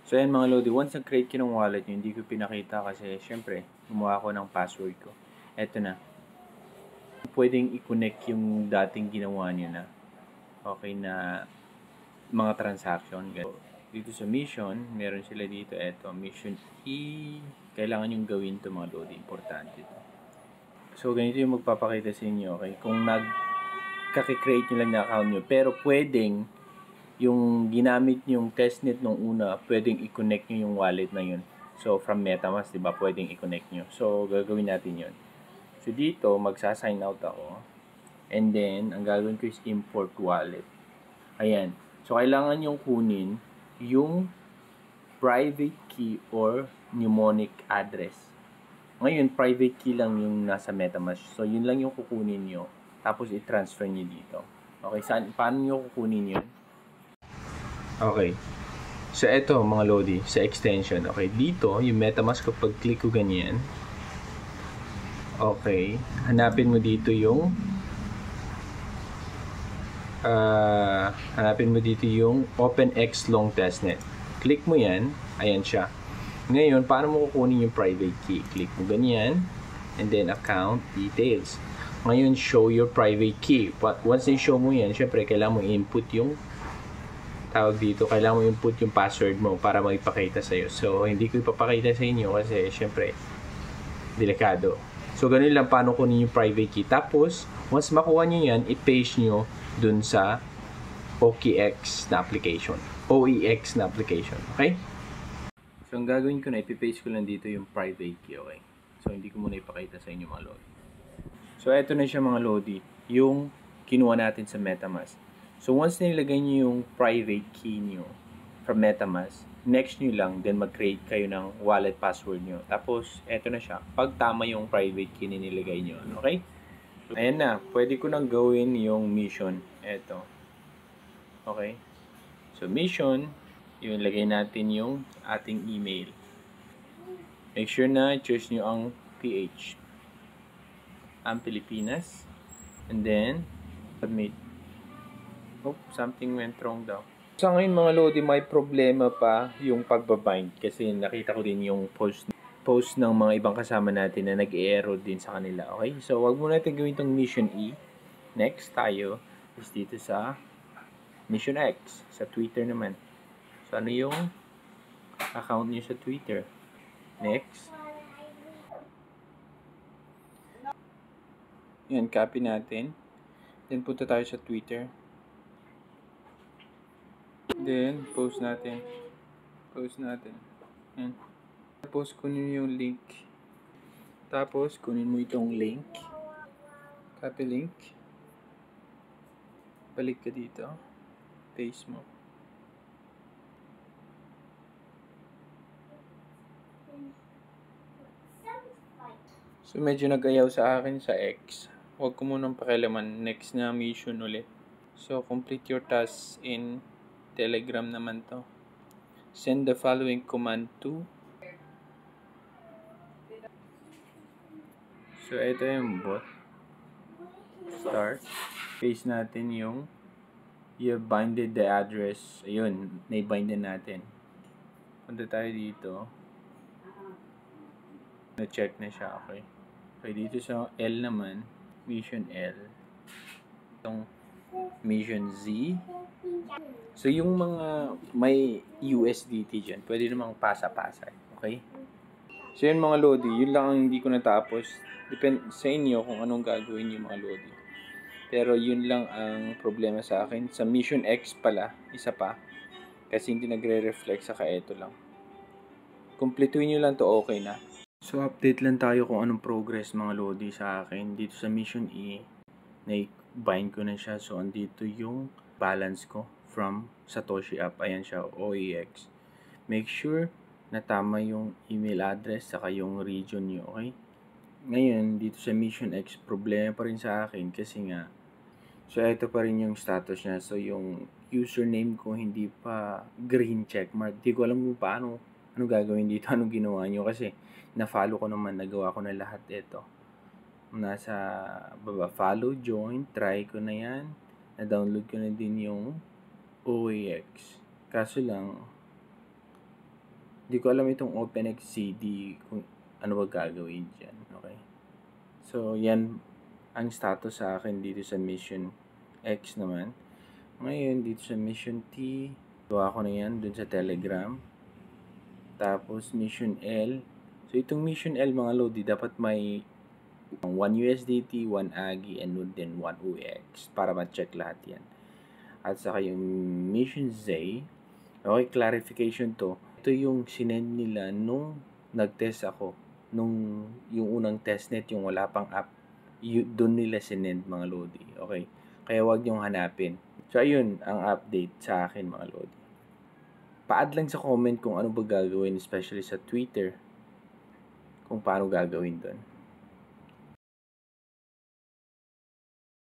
So ayan mga Lodi, once nag-create ko ng wallet nyo, hindi ko pinakita kasi syempre, gumawa ko ng password ko. Eto na. Pwedeng i-connect yung dating ginawa nyo na. Okay na mga transaction. Dito sa mission, meron sila dito. Eto, mission E. Kailangan yung gawin to mga Lodi. Importante to. So ganito yung magpapakita sa inyo. Okay? Kung nag-create nyo lang na account nyo. Pero pwedeng yung ginamit yung testnet nung una, pwedeng i-connect nyo yung wallet na yun. So, from MetaMask, diba, pwedeng i-connect nyo. So, gagawin natin yun. So, dito, magsa-sign out ako. And then, ang gagawin ko is import wallet. Ayan. So, kailangan yung kunin yung private key or mnemonic address. Ngayon, private key lang yung nasa MetaMask. So, yun lang yung kukunin nyo. Tapos, i-transfer nyo dito. Okay, paano nyo kukunin yun? Okay. So, eto mga Lodi, sa extension. Okay, dito, yung MetaMask, kapag click ko ganyan, okay, hanapin mo dito yung OpenX Long Testnet. Click mo yan, ayan siya. Ngayon, paano mo kukunin yung private key? Click mo ganyan, and then account details. Ngayon, show your private key. Once i-show mo yan, syempre, kailangan mo input yung tawag dito, kailangan mo input yung password mo para maipakita sa'yo. So, hindi ko ipapakita sa inyo kasi, syempre, delikado. So, ganun lang paano kunin yung private key. Tapos, once makuha nyo yan, i-paste nyo dun sa OKX na application. OEX na application. Okay? So, ang gagawin ko na, ipipaste ko lang dito yung private key. Okay? So, hindi ko muna ipakita sa inyo mga Lodi. So, eto na siya mga Lodi. Yung kinuha natin sa MetaMask. So, once nilagay nyo yung private key nyo from MetaMask, next nyo lang, then mag-create kayo ng wallet password nyo. Tapos, eto na siya. Pag tama yung private key na nilagay nyo. Okay? So, ayan na. Pwede ko nang gawin yung mission. Eto. Okay? So, mission, yung lagay natin yung ating email. Make sure na choose nyo ang PH. Ang Pilipinas. And then, submit. Oh, something went wrong daw. Sa ngayon mga Lodi, may problema pa yung pagbabind kasi nakita ko din yung post ng mga ibang kasama natin na nag-error din sa kanila. Okay? So, wag muna natin gawin itong Mission E. Next tayo is dito sa Mission X. Sa Twitter naman. So, ano yung account niyo sa Twitter? Next. Yan, copy natin. Then, punta tayo sa Twitter. Then, post natin. Yan. Tapos, kunin yung link. Tapos, kunin mo itong link. Copy link. Balik ka dito. Paste mo. So, medyo nag-ayaw sa akin sa X. Huwag ko munang pakialaman. Next na mission ulit. So, complete your task in Telegram naman to. Send the following command to. So, ito yung bot. Start. Paste natin yung you have binded the address. Ayun, na-bind na natin. Punta tayo dito. Na-check na siya, okay. Okay, dito sa L naman, mission L. Itong mission Z. So, yung mga may USDT dyan, pwede namang pasa-pasa. Okay? So, yun mga Lodi, yun lang ang hindi ko natapos. Depende sa inyo kung anong gagawin yung mga Lodi. Pero yun lang ang problema sa akin. Sa Mission X pala, isa pa. Kasi hindi nagre-reflect, saka ito lang. Kumpletuin nyo lang to, okay na. So, update lang tayo kung anong progress mga Lodi sa akin. Dito sa Mission E, na-bind ko na siya. So, andito yung balance ko from Satoshi app. Ayan siya, OEX. Make sure na tama yung email address saka yung region nyo, okay? Ngayon, dito sa Mission X, problema pa rin sa akin kasi nga, so ito pa rin yung status niya. So, yung username ko hindi pa green checkmark. Di ko alam kung paano, anong gagawin dito, anong ginawa nyo kasi na-follow ko naman, nagawa ko na lahat ito. Nasa baba, follow, join, try ko na yan. Na-download ko na din yung OAX. Kaso lang, Hindi ko alam itong OpenXCD kung ano ba gagawin dyan. Okay. So, yan ang status sa akin dito sa Mission X naman. Ngayon, dito sa Mission T, gawa ko na yan dun sa Telegram. Tapos, Mission L. So, itong Mission L, mga Lodi, dapat may 1 USDT, 1 AGI, and then 1 UX para ma-check lahat yan. At saka yung Mission Z, okay, clarification to. Ito yung sinend nila nung nag-test ako. Nung yung unang testnet, yung wala pang app, doon nila sinend, mga Lodi. Okay? Kaya wag niyong hanapin. So, ayun ang update sa akin, mga Lodi. Pa-add lang sa comment kung ano ba gagawin, especially sa Twitter. Kung paano gagawin doon.